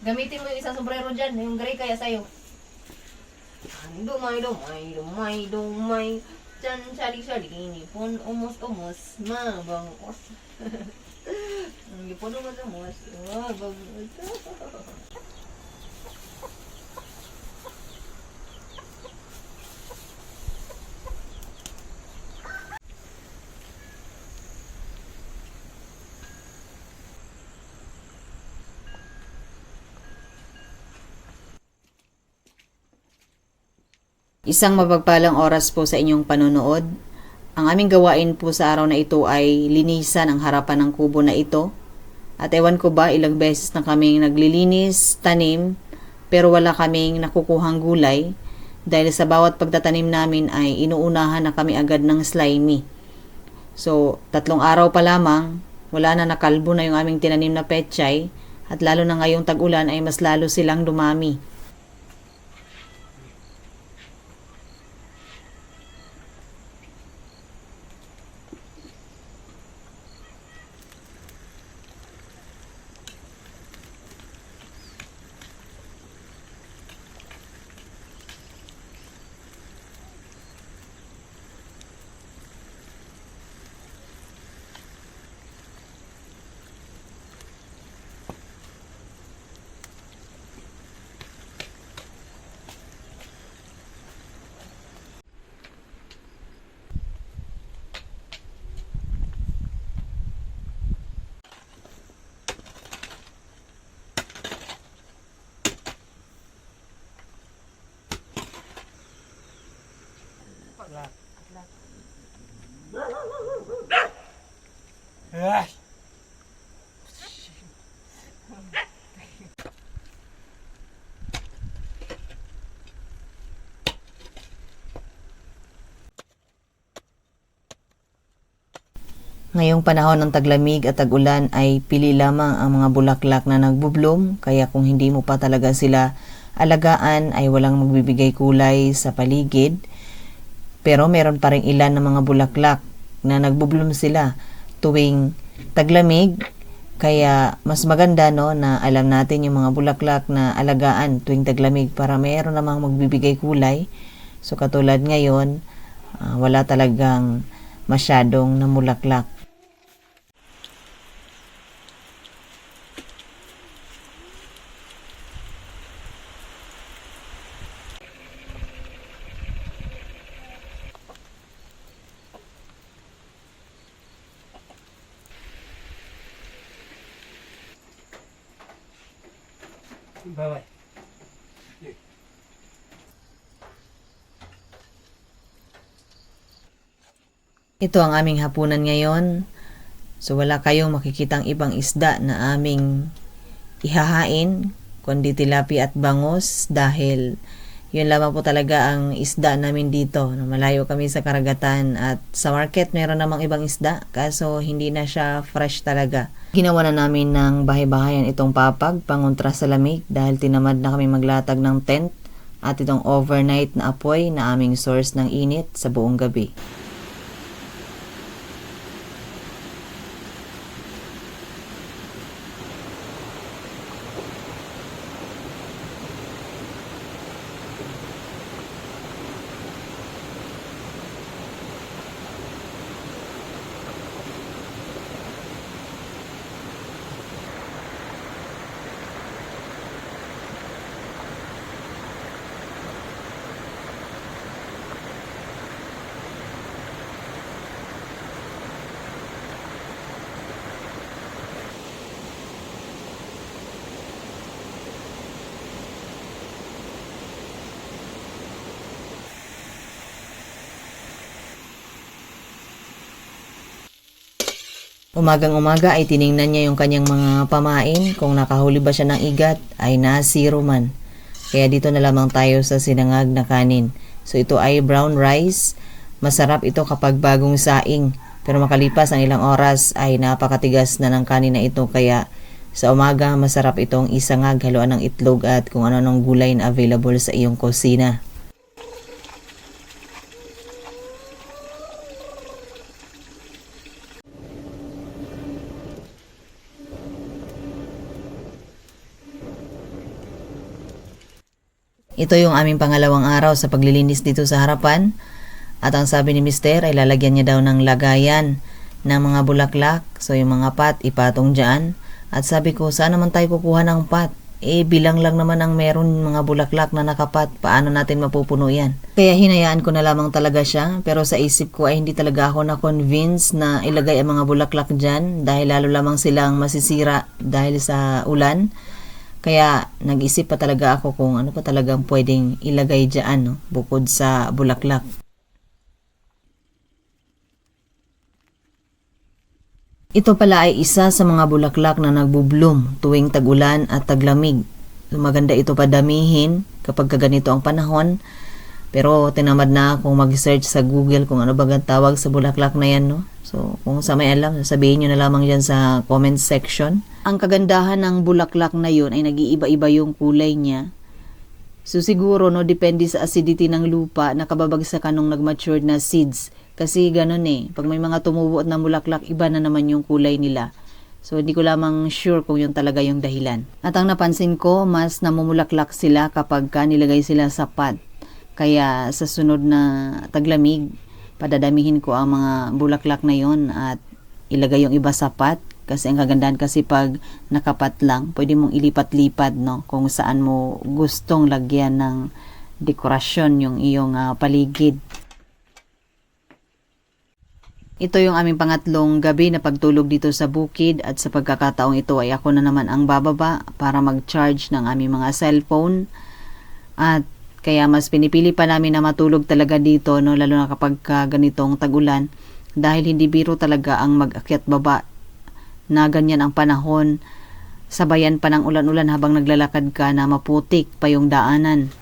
Gamitin mo yung isang sombrero dyan. Yung gray kaya sa'yo. Dumay, dumay, dumay, dumay. Diyan, sali-sali. Nipon, umos, mabangos. Nipon, umos, mabangos. Isang mapagpalang oras po sa inyong panonood. Ang aming gawain po sa araw na ito ay linisan ang harapan ng kubo na ito. At ewan ko ba, ilang beses na kaming naglilinis, tanim, pero wala kaming nakukuhang gulay. Dahil sa bawat pagtatanim namin ay inuunahan na kami agad ng slimy. So, 3 araw pa lamang, wala na, nakalbo na yung aming tinanim na pechay. At lalo na ngayong tag-ulan ay mas lalo silang dumami. Ngayong panahon ng taglamig at tag-ulan ay pili lamang ang mga bulaklak na nagbubloom, kaya kung hindi mo pa talaga sila alagaan ay walang magbibigay kulay sa paligid. Pero meron pa rin ilan ng mga bulaklak na nagbubloom sila tuwing taglamig, kaya mas maganda no na alam natin yung mga bulaklak na alagaan tuwing taglamig para meron namang magbibigay kulay. So katulad ngayon, wala talagang masyadong namulaklak. Bye-bye. Ito ang aming hapunan ngayon. So wala kayong makikitang ibang isda na aming ihahain, kundi tilapia at bangus, dahil yun lamang po talaga ang isda namin dito. Malayo kami sa karagatan at sa market meron namang ibang isda, kaso hindi na siya fresh talaga. Ginawa na namin ng bahay-bahayan itong papag pangontra sa lamig dahil tinamad na kami maglatag ng tent, at itong overnight na apoy na aming source ng init sa buong gabi. Umagang-umaga ay tiningnan niya yung kanyang mga pamain, kung nakahuli ba siya ng igat ay na-zero man. Kaya dito na lamang tayo sa sinangag na kanin. So ito ay brown rice. Masarap ito kapag bagong saing. Pero makalipas ang ilang oras ay napakatigas na ng kanin na ito, kaya sa umaga masarap itong isangag, haluan ng itlog at kung ano-anong gulay na available sa iyong kusina. Ito yung aming pangalawang araw sa paglilinis dito sa harapan. At ang sabi ni Mister ay lalagyan niya daw ng lagayan ng mga bulaklak. So yung mga pot ipatong dyan. At sabi ko, saan naman tayo kukuha ng pot? Bilang lang naman ang meron mga bulaklak na nakapat. Paano natin mapupuno yan? Kaya hinayaan ko na lamang talaga siya. Pero sa isip ko ay hindi talaga ako na-convince na ilagay ang mga bulaklak dyan. Dahil lalo lamang silang masisira dahil sa ulan. Kaya nag-isip pa talaga ako kung ano pa talagang pwedeng ilagay dyan, no? Bukod sa bulaklak. Ito pala ay isa sa mga bulaklak na nagbubloom tuwing tag-ulan at taglamig. Maganda ito padamihin kapag ganito ang panahon. Pero tinamad na akong mag-search sa Google kung ano ba ang tawag sa bulaklak na yan, no? So kung sa may alam, sabihin nyo na lamang dyan sa comment section. Ang kagandahan ng bulaklak na yun ay nag-iiba-iba yung kulay niya. So siguro, no, depende sa acidity ng lupa na kababagsakan nung nag-matured na seeds. Kasi ganun pag may mga tumubo at ng bulaklak, iba na naman yung kulay nila. So hindi ko lamang sure kung yun talaga yung dahilan. At ang napansin ko, mas namumulaklak sila kapag nilagay sila sa pot. Kaya sa sunod na taglamig, padadamihin ko ang mga bulaklak na yon at ilagay yung iba sa pot. Kasi ang kagandahan kasi pag nakapat lang, pwede mong ilipat-lipat, no, kung saan mo gustong lagyan ng dekorasyon yung iyong paligid. Ito yung aming pangatlong gabi na pagtulog dito sa bukid at sa pagkakataong ito ay ako na naman ang bababa para mag-charge ng aming mga cellphone. At kaya mas pinipili pa namin na matulog talaga dito, no, lalo na kapag ganitong tag-ulan, dahil hindi biro talaga ang mag-akyat baba na ganyan ang panahon. Sabayan pa ng ulan-ulan habang naglalakad ka na maputik pa yung daanan.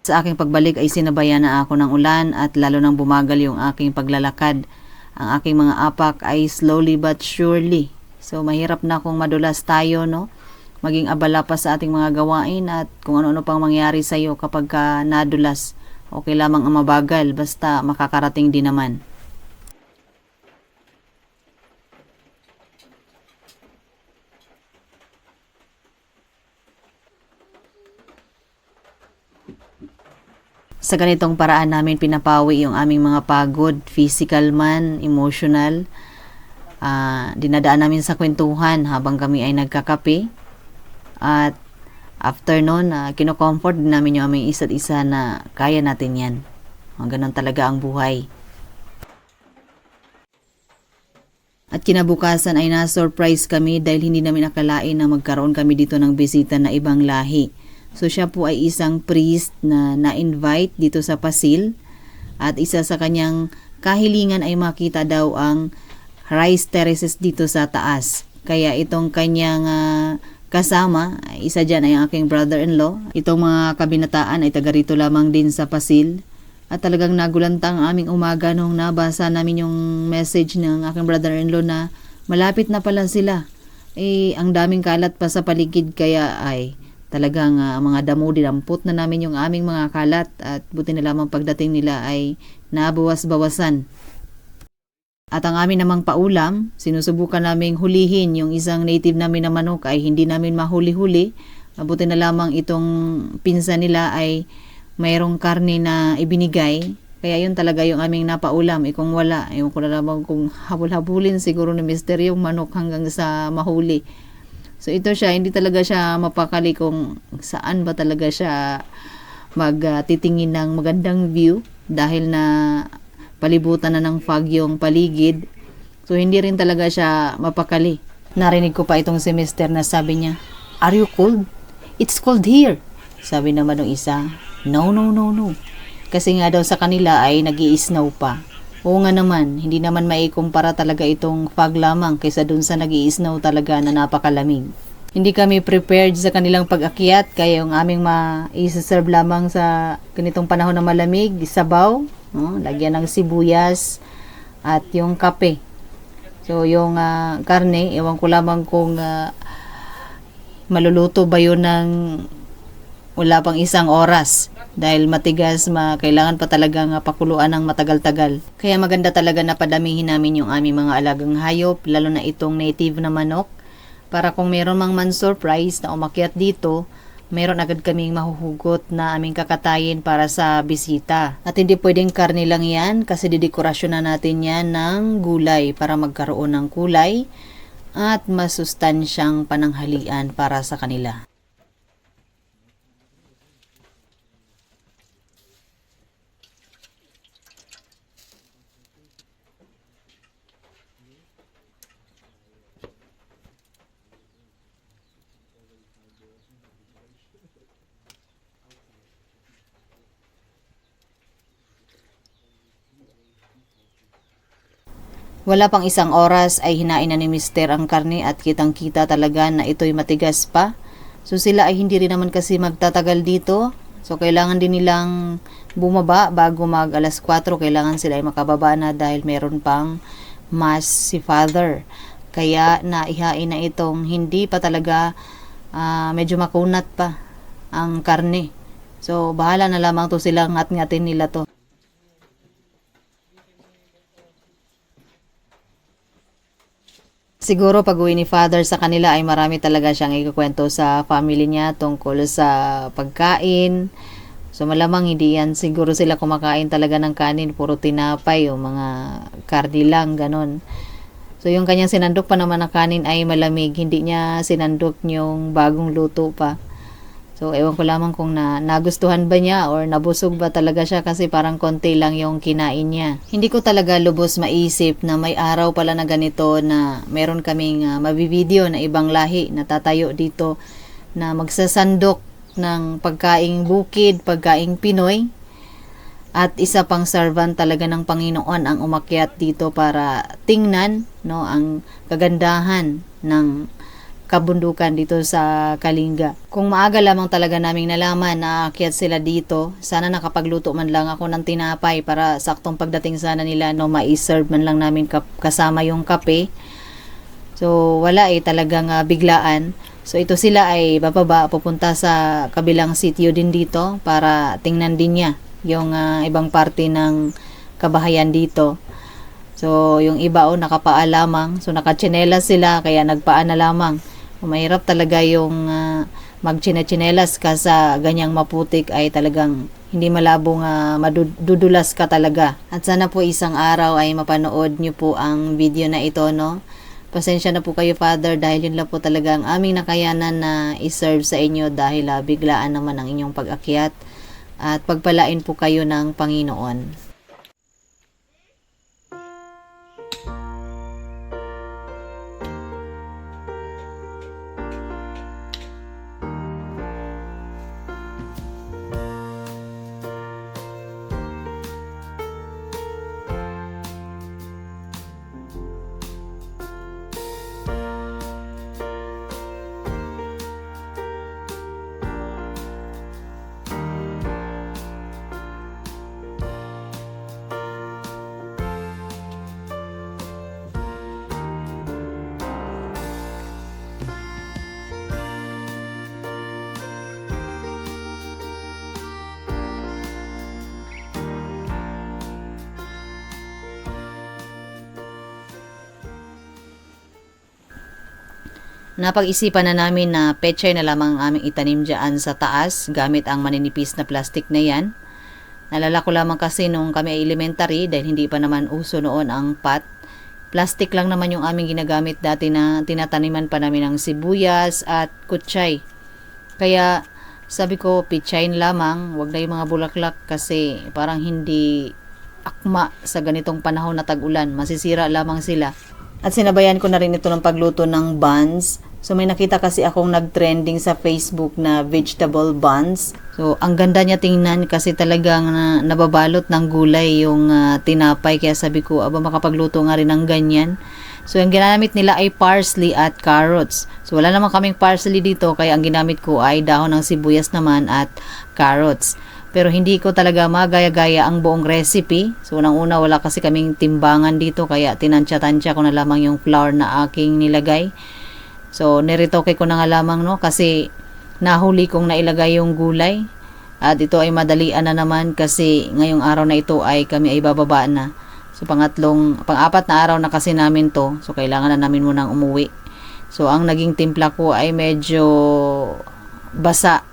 Sa aking pagbalik ay sinabayan na ako ng ulan at lalo nang bumagal yung aking paglalakad. Ang aking mga apak ay slowly but surely. So mahirap na kung madulas tayo, no? Maging abala pa sa ating mga gawain at kung ano-ano pang mangyari sa iyo kapag ka nadulas. Okay lamang ang mabagal basta makakarating din naman. Sa ganitong paraan namin pinapawi yung aming mga pagod, physical man, emotional. Dinadaan namin sa kwentuhan habang kami ay nagkakape. At after nun, kinocomfort din namin yung aming isa't isa na kaya natin yan. Ganun talaga ang buhay. At kinabukasan ay na-surprise kami dahil hindi namin akalain na magkaroon kami dito ng bisita na ibang lahi. So siya po ay isang priest na na-invite dito sa Pasil at isa sa kanyang kahilingan ay makita daw ang rice terraces dito sa taas. Kaya itong kanyang kasama, isa dyan ay ang aking brother-in-law. Itong mga kabinataan ay taga rito lamang din sa Pasil. At talagang nagulantang aming umaga nung nabasa namin yung message ng aking brother-in-law na malapit na pala sila. Ang daming kalat pa sa paligid kaya ay talagang mga damo dinampot na namin yung aming mga kalat at buti na lamang pagdating nila ay nabawas-bawasan. At ang amin namang paulam, sinusubukan naming hulihin yung isang native namin na manok ay hindi namin mahuli-huli. Buti na lamang itong pinsan nila ay mayroong karne na ibinigay. Kaya yun talaga yung aming napaulam. Kung wala, ewan ko na lamang kung habol-habulin siguro ni Mister yung manok hanggang sa mahuli. So ito siya, hindi talaga siya mapakali kung saan ba talaga siya magtitingin ng magandang view dahil na palibutan na ng fog yung paligid. So hindi rin talaga siya mapakali. Narinig ko pa itong si Mister na sabi niya, "Are you cold? It's cold here." Sabi naman ng isa, "No, no, no, no." Kasi nga daw sa kanila ay nag-i-snow pa. Oo nga naman, hindi naman maikumpara talaga itong fog lamang kaysa dun sa nag-i-snow talaga na napakalamig. Hindi kami prepared sa kanilang pag-akyat, kaya yung aming ma-serve lamang sa ganitong panahon na malamig, sabaw, lagyan ng sibuyas at yung kape. So yung karne, ewan ko lamang kung maluluto ba yun ng wala pang isang oras dahil matigas, kailangan pa talagang pakuluan ng matagal-tagal. Kaya maganda talaga na padamihin namin yung aming mga alagang hayop, lalo na itong native na manok, para kung meron mang man surprise na umakyat dito, meron agad kaming mahuhugot na aming kakatayin para sa bisita. At hindi pwedeng karne lang yan kasi didekorasyon na natin yan ng gulay para magkaroon ng kulay at masustansyang pananghalian para sa kanila. Wala pang isang oras ay hinain na ni Mister ang karne at kitang-kita talaga na ito'y matigas pa. So sila ay hindi rin naman kasi magtatagal dito. So kailangan din nilang bumaba bago mag 4:00. Kailangan sila ay makababa na dahil meron pang mass si Father. Kaya naihain na itong hindi pa talaga medyo makunat pa ang karne. So bahala na lamang to silang ngat-ngatin nila to. Siguro pag-uwi ni Father sa kanila ay marami talaga siyang ikukwento sa family niya tungkol sa pagkain. So malamang hindi yan siguro sila kumakain talaga ng kanin, puro tinapay o mga karne lang, ganon. So yung kanyang sinandok pa naman na kanin ay malamig, hindi niya sinandok yung bagong luto pa. So ewan ko lamang kung nagustuhan ba niya or nabusog ba talaga siya kasi parang konti lang yung kinain niya. Hindi ko talaga lubos maisip na may araw pala na ganito na meron kaming mabibideo na ibang lahi na tatayo dito na magsasandok ng pagkaing bukid, pagkaing Pinoy. At isa pang servant talaga ng Panginoon ang umakyat dito para tingnan ang kagandahan ng kabundukan dito sa Kalinga. Kung maaga lamang talaga naming nalaman na aakyat sila dito, sana nakapagluto man lang ako ng tinapay para saktong pagdating sana nila ma-serve man lang namin kasama yung kape. So wala talagang biglaan. So ito sila ay bababa pupunta sa kabilang sitio din dito para tingnan din niya yung ibang parte ng kabahayan dito. So yung iba nakapaa lamang, so nakatsinelas sila kaya nagpaa na lamang. Mahirap talaga yung magtsinelas ka sa ganyang maputik ay talagang hindi malabong madudulas ka talaga. At sana po isang araw ay mapanood nyo po ang video na ito, no? Pasensya na po kayo, Father, dahil yun lang po talaga ang aming nakayanan na iserve sa inyo dahil biglaan naman ang inyong pag-akyat at pagpalain po kayo ng Panginoon. Napag-isipan na namin na pechay na lamang ang aming itanim dyan sa taas gamit ang maninipis na plastic na yan. Nalala ko lamang kasi nung kami ay elementary dahil hindi pa naman uso noon ang pot. Plastic lang naman yung aming ginagamit dati na tinataniman pa namin ng sibuyas at kutsay. Kaya sabi ko pitchayin lamang, wag na yung mga bulaklak kasi parang hindi akma sa ganitong panahon na tag-ulan. Masisira lamang sila. At sinabayan ko na rin ito ng pagluto ng buns. So may nakita kasi akong nag-trending sa Facebook na vegetable buns. So ang ganda niya tingnan kasi talagang nababalot ng gulay yung tinapay. Kaya sabi ko, aba makapagluto nga rin ng ganyan. So ang ginamit nila ay parsley at carrots. So wala naman kaming parsley dito kaya ang ginamit ko ay dahon ng sibuyas naman at carrots. Pero hindi ko talaga magaya-gaya ang buong recipe. So unang-una wala kasi kaming timbangan dito kaya tinansya-tansya ko na lamang yung flour na aking nilagay. So niritoke ko na nga lamang no kasi nahuli kong nailagay yung gulay. At ito ay madalian na naman kasi ngayong araw na ito ay kami ay bababa na. So pang-apat na araw na kasi namin to. So kailangan na namin munang umuwi. So ang naging timpla ko ay medyo basa.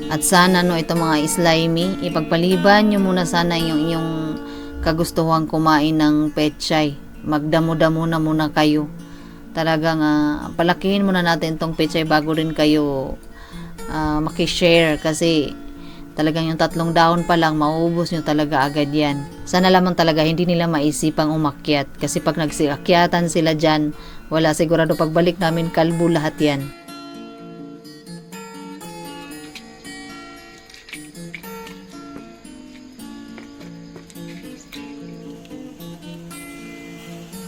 At sana no itong mga slimy, ipagpaliban nyo muna sana yung inyong kagustuhan kumain ng pechay. Magdamo-damo na muna kayo. Talagang palakihin muna natin itong pechay bago rin kayo makishare kasi talagang yung 3 dahon pa lang mauubos nyo talaga agad yan. Sana lamang talaga hindi nila maisipang umakyat kasi pag nagsiakyatan sila dyan, wala sigurado pagbalik namin kalbo lahat yan.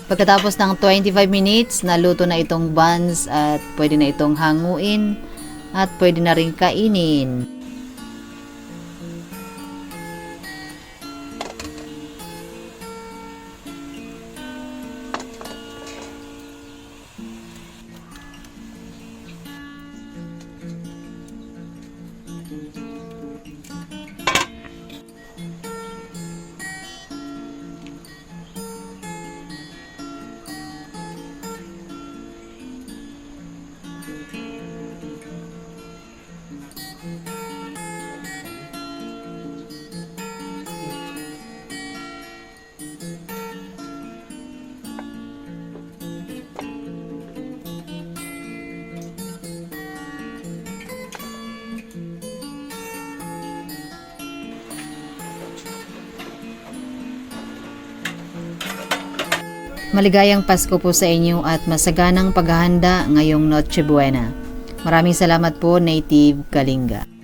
Pagkatapos ng 25 minutes, naluto na itong buns at pwede na itong hanguin at pwede na rin kainin. Maligayang Pasko po sa inyo at masaganang paghahanda ngayong Noche Buena. Maraming salamat po, Native Kalinga.